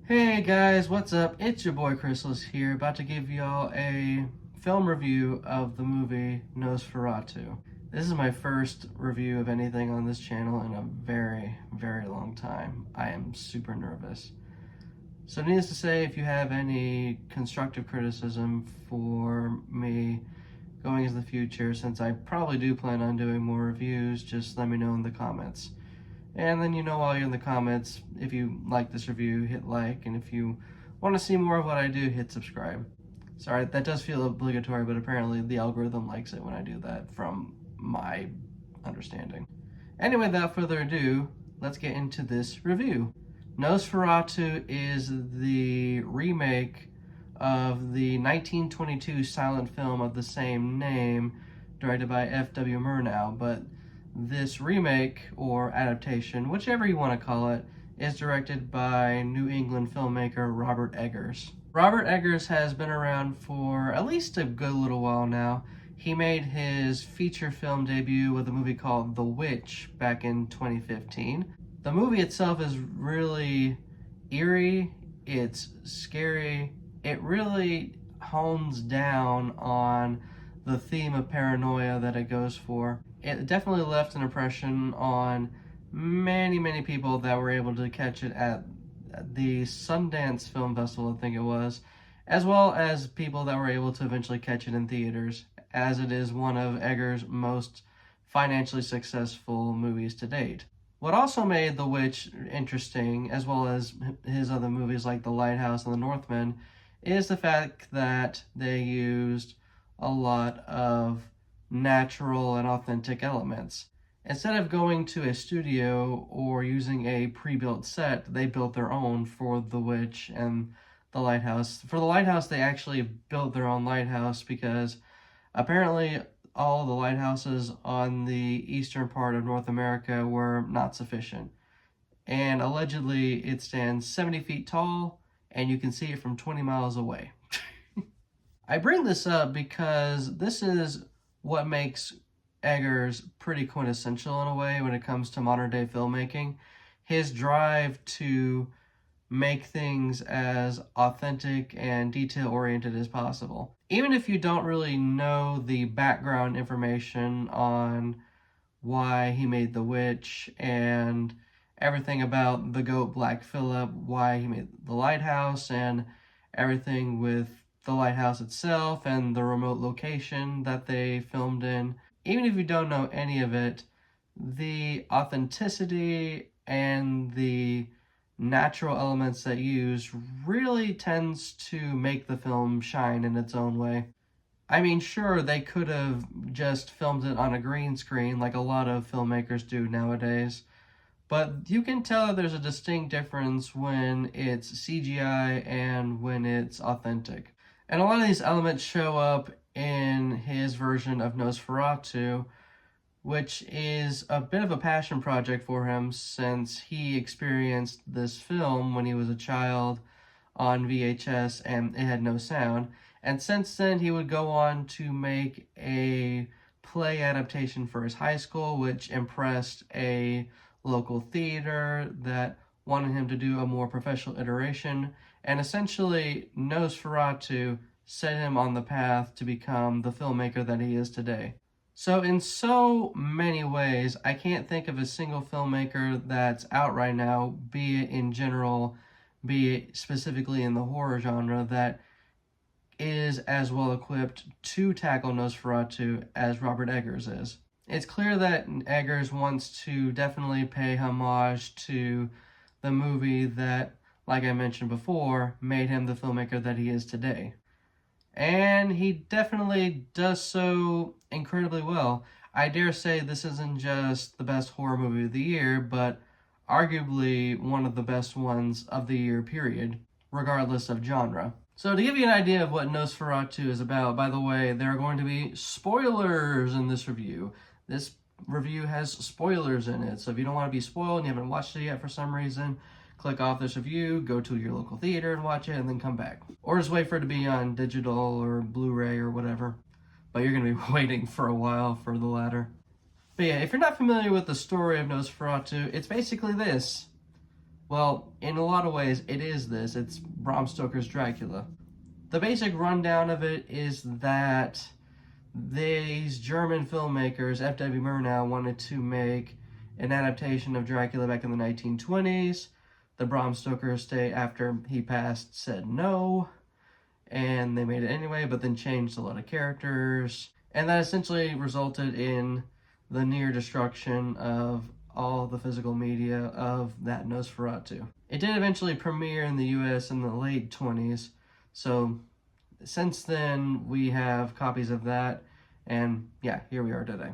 Hey guys, what's up? It's your boy Chrysalis here, about to give y'all a film review of the movie Nosferatu. This is my first review of anything on this channel in a very long time. I am super nervous. So needless to say, if you have any constructive criticism for me going into the future, since I probably do plan on doing more reviews, just let me know in the comments. And then, while you're in the comments, if you like this review, hit like, and if you want to see more of what I do, hit subscribe. Sorry, that does feel obligatory, but apparently the algorithm likes it when I do that, from my understanding. Anyway, without further ado, let's get into this review. Nosferatu is the remake of the 1922 silent film of the same name, directed by F.W. Murnau, but this remake, or adaptation, whichever you want to call it, is directed by New England filmmaker Robert Eggers. Robert Eggers has been around for at least a good little while now. He made his feature film debut with a movie called The Witch back in 2015. The movie itself is really eerie, it's scary, it really hones down on the theme of paranoia that it goes for. It definitely left an impression on many people that were able to catch it at the Sundance Film Festival, I think it was, as well as people that were able to eventually catch it in theaters, as it is one of Eggers' most financially successful movies to date. What also made The Witch interesting, as well as his other movies like The Lighthouse and The Northman, is the fact that they used a lot of natural and authentic elements. Instead of going to a studio or using a pre-built set, they built their own for The Witch and The Lighthouse. For The Lighthouse, they actually built their own lighthouse because apparently all the lighthouses on the eastern part of North America were not sufficient. And allegedly, it stands 70 feet tall, and you can see it from 20 miles away. I bring this up because this is what makes Eggers pretty quintessential in a way when it comes to modern day filmmaking. His drive to make things as authentic and detail oriented as possible. Even if you don't really know the background information on why he made The Witch and everything about the goat Black Phillip, why he made The Lighthouse, and everything with the lighthouse itself and the remote location that they filmed in. Even if you don't know any of it, the authenticity and the natural elements that use really tends to make the film shine in its own way. I mean, sure, they could have just filmed it on a green screen like a lot of filmmakers do nowadays, but you can tell that there's a distinct difference when it's CGI and when it's authentic. And a lot of these elements show up in his version of Nosferatu, which is a bit of a passion project for him since he experienced this film when he was a child on VHS and it had no sound. And since then, he would go on to make a play adaptation for his high school, which impressed a local theater that wanted him to do a more professional iteration. And essentially, Nosferatu set him on the path to become the filmmaker that he is today. So in so many ways, I can't think of a single filmmaker that's out right now, be it in general, be it specifically in the horror genre, that is as well equipped to tackle Nosferatu as Robert Eggers is. It's clear that Eggers wants to definitely pay homage to the movie that, like I mentioned before, made him the filmmaker that he is today. And he definitely does so incredibly well. I dare say this isn't just the best horror movie of the year, but arguably one of the best ones of the year, period, regardless of genre. So to give you an idea of what Nosferatu is about, by the way, there are going to be spoilers in this review. This review has spoilers in it, so if you don't want to be spoiled and you haven't watched it yet for some reason, click off this review, go to your local theater and watch it, and then come back. Or just wait for it to be on digital or Blu-ray or whatever. But you're going to be waiting for a while for the latter. But yeah, if you're not familiar with the story of Nosferatu, it's basically this. Well, in a lot of ways, it is this. It's Bram Stoker's Dracula. The basic rundown of it is that these German filmmakers, F.W. Murnau, wanted to make an adaptation of Dracula back in the 1920s. The Bram Stoker estate, after he passed, said no, and they made it anyway, but then changed a lot of characters. And that essentially resulted in the near destruction of all the physical media of that Nosferatu. It did eventually premiere in the US in the late 20s, so since then we have copies of that, and yeah, here we are today.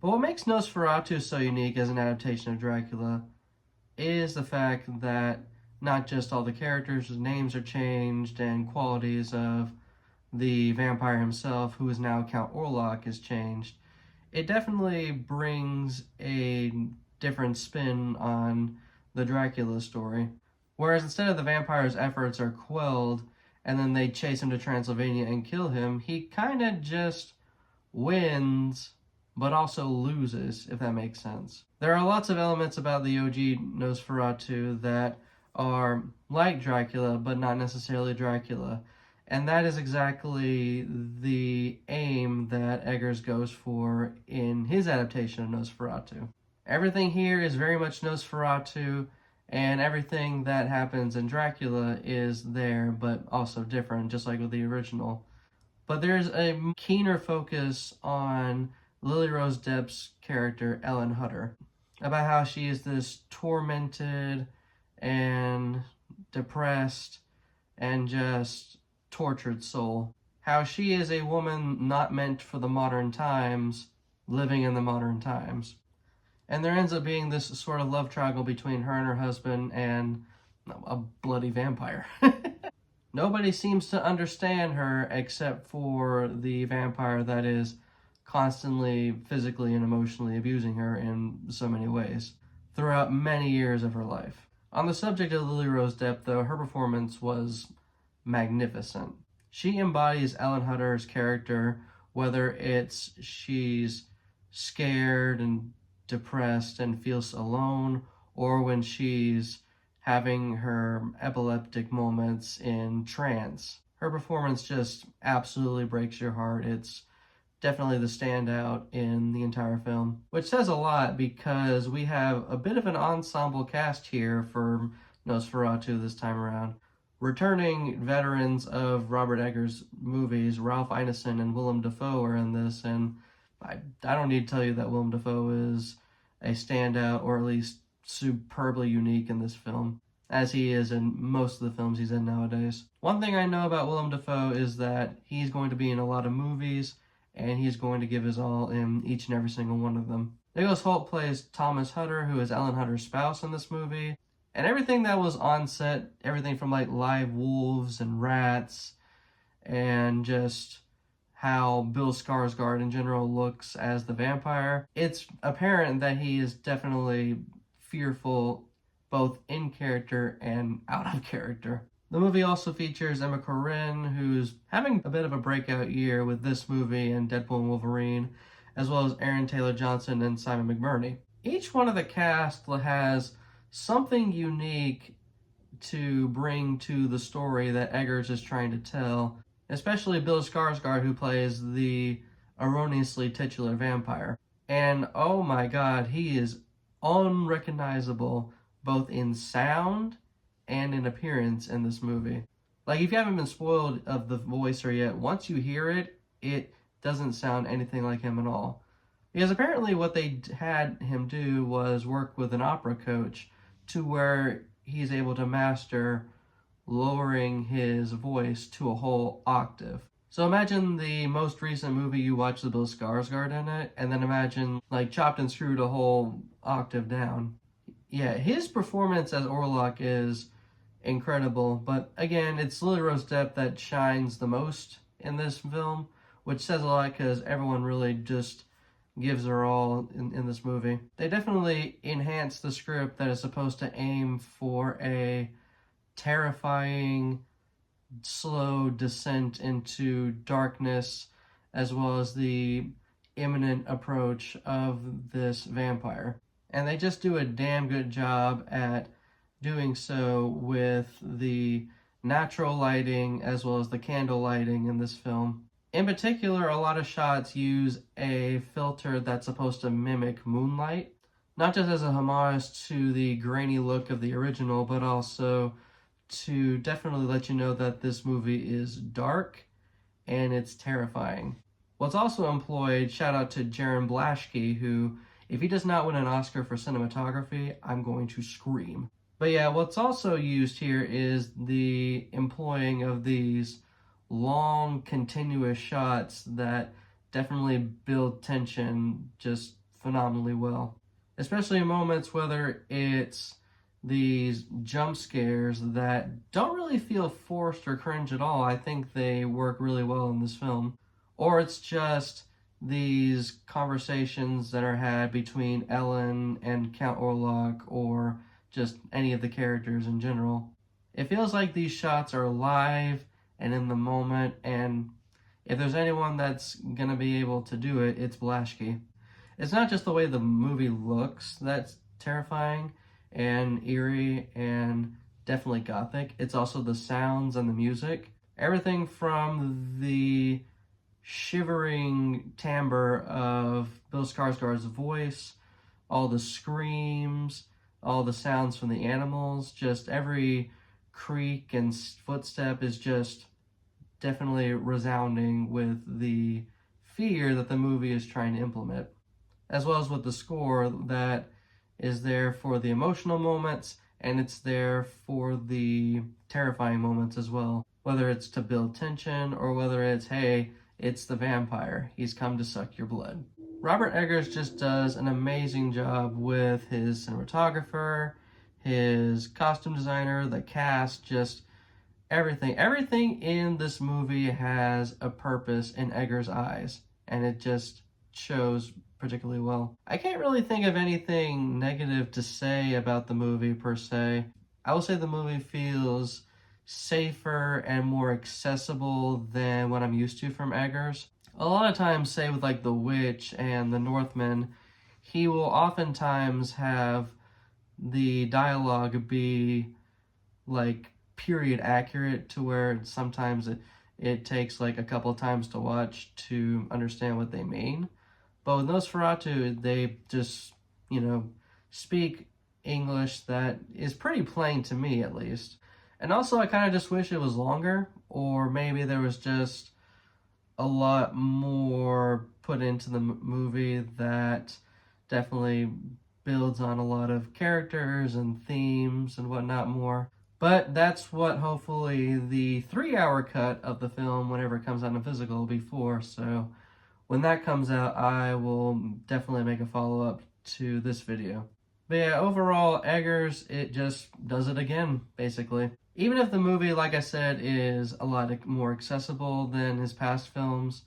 But what makes Nosferatu so unique as an adaptation of Dracula is the fact that not just all the characters' names are changed and qualities of the vampire himself, who is now Count Orlok, is changed. It definitely brings a different spin on the Dracula story. Whereas instead of the vampire's efforts are quelled and then they chase him to Transylvania and kill him, he kind of just wins but also loses, if that makes sense. There are lots of elements about the OG Nosferatu that are like Dracula, but not necessarily Dracula. And that is exactly the aim that Eggers goes for in his adaptation of Nosferatu. Everything here is very much Nosferatu, and everything that happens in Dracula is there, but also different, just like with the original. But there's a keener focus on Lily Rose Depp's character, Ellen Hutter, about how she is this tormented and depressed and just tortured soul. How she is a woman not meant for the modern times, living in the modern times. And there ends up being this sort of love triangle between her and her husband and a bloody vampire. Nobody seems to understand her except for the vampire that is constantly physically and emotionally abusing her in so many ways throughout many years of her life. On the subject of Lily Rose Depp, though, her performance was magnificent. She embodies Ellen Hutter's character, whether it's she's scared and depressed and feels alone, or when she's having her epileptic moments in trance. Her performance just absolutely breaks your heart. It's definitely the standout in the entire film, which says a lot because we have a bit of an ensemble cast here for Nosferatu this time around. Returning veterans of Robert Eggers' movies, Ralph Ineson and Willem Dafoe are in this, and I don't need to tell you that Willem Dafoe is a standout, or at least superbly unique in this film, as he is in most of the films he's in nowadays. One thing I know about Willem Dafoe is that he's going to be in a lot of movies, and he's going to give his all in each and every single one of them. Nicholas Hoult plays Thomas Hutter, who is Ellen Hutter's spouse in this movie, and everything that was on set, everything from like live wolves and rats, and just how Bill Skarsgård in general looks as the vampire, it's apparent that he is definitely fearful both in character and out of character. The movie also features Emma Corrin, who's having a bit of a breakout year with this movie and Deadpool and Wolverine, as well as Aaron Taylor-Johnson and Simon McBurney. Each one of the cast has something unique to bring to the story that Eggers is trying to tell, especially Bill Skarsgård, who plays the erroneously titular vampire. And oh my god, he is unrecognizable both in sound and in appearance in this movie. Like, if you haven't been spoiled of the voicer yet, once you hear it, it doesn't sound anything like him at all. Because apparently what they had him do was work with an opera coach to where he's able to master lowering his voice to a whole octave. So imagine the most recent movie you watched with Bill Skarsgård in it, and then imagine like chopped and screwed a whole octave down. Yeah, his performance as Orlok is incredible, but again, it's Lily Rose Depp that shines the most in this film, which says a lot because everyone really just gives her all in this movie. They definitely enhance the script that is supposed to aim for a terrifying, slow descent into darkness, as well as the imminent approach of this vampire. And they just do a damn good job at doing so with the natural lighting as well as the candle lighting in this film. In particular, a lot of shots use a filter that's supposed to mimic moonlight, not just as a homage to the grainy look of the original, but also to definitely let you know that this movie is dark and it's terrifying. What's also employed, shout out to Jaron Blaschke, who, if he does not win an Oscar for cinematography, I'm going to scream. But yeah, what's also used here is the employing of these long, continuous shots that definitely build tension just phenomenally well. Especially in moments whether it's these jump scares that don't really feel forced or cringe at all. I think they work really well in this film. Or it's just these conversations that are had between Ellen and Count Orlok, or just any of the characters in general. It feels like these shots are live and in the moment, and if there's anyone that's gonna be able to do it, it's Blaschke. It's not just the way the movie looks that's terrifying and eerie and definitely gothic, it's also the sounds and the music. Everything from the shivering timbre of Bill Skarsgård's voice, all the screams, all the sounds from the animals, just every creak and footstep is just definitely resounding with the fear that the movie is trying to implement, as well as with the score that is there for the emotional moments and it's there for the terrifying moments as well. Whether it's to build tension or whether it's, hey, it's the vampire, he's come to suck your blood. Robert Eggers just does an amazing job with his cinematographer, his costume designer, the cast, just everything. Everything in this movie has a purpose in Eggers' eyes, and it just shows particularly well. I can't really think of anything negative to say about the movie per se. I will say the movie feels safer and more accessible than what I'm used to from Eggers. A lot of times, say with like The Witch and The Northman, he will oftentimes have the dialogue be like period accurate, to where sometimes it takes like a couple of times to watch to understand what they mean. But with Nosferatu, they just, speak English that is pretty plain to me at least. And also, I kind of just wish it was longer, or maybe there was just a lot more put into the movie that definitely builds on a lot of characters and themes and whatnot more. But that's what hopefully the 3-hour cut of the film, whenever it comes out in physical, will be for. So when that comes out, I will definitely make a follow-up to this video. But yeah, overall, Eggers, it just does it again, basically. Even if the movie, like I said, is a lot more accessible than his past films,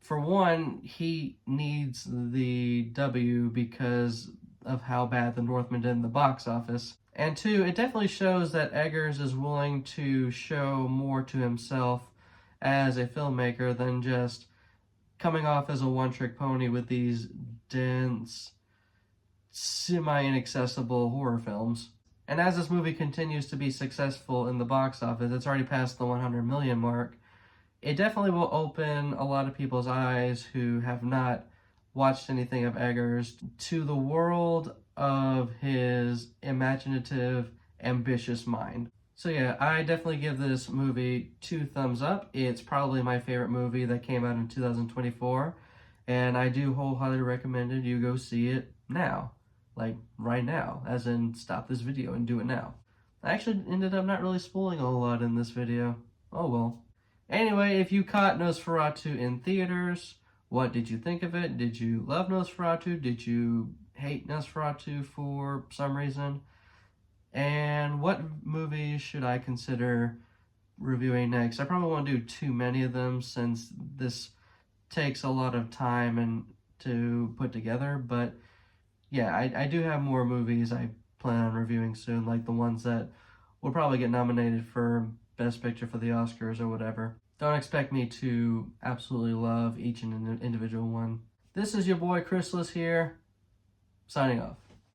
for one, he needs the W because of how bad The Northman did in the box office. And two, it definitely shows that Eggers is willing to show more to himself as a filmmaker than just coming off as a one-trick pony with these dense, semi-inaccessible horror films. And as this movie continues to be successful in the box office, it's already passed the 100 million mark, it definitely will open a lot of people's eyes who have not watched anything of Eggers to the world of his imaginative, ambitious mind. So yeah, I definitely give this movie 2 thumbs up. It's probably my favorite movie that came out in 2024, and I do wholeheartedly recommend it. You go see it now. Like, right now, as in stop this video and do it now. I actually ended up not really spoiling a whole lot in this video. Oh well. Anyway, if you caught Nosferatu in theaters, what did you think of it? Did you love Nosferatu? Did you hate Nosferatu for some reason? And what movies should I consider reviewing next? I probably won't do too many of them since this takes a lot of time and to put together, but yeah, I do have more movies I plan on reviewing soon, like the ones that will probably get nominated for Best Picture for the Oscars or whatever. Don't expect me to absolutely love each and individual one. This is your boy Chrysalis here, signing off.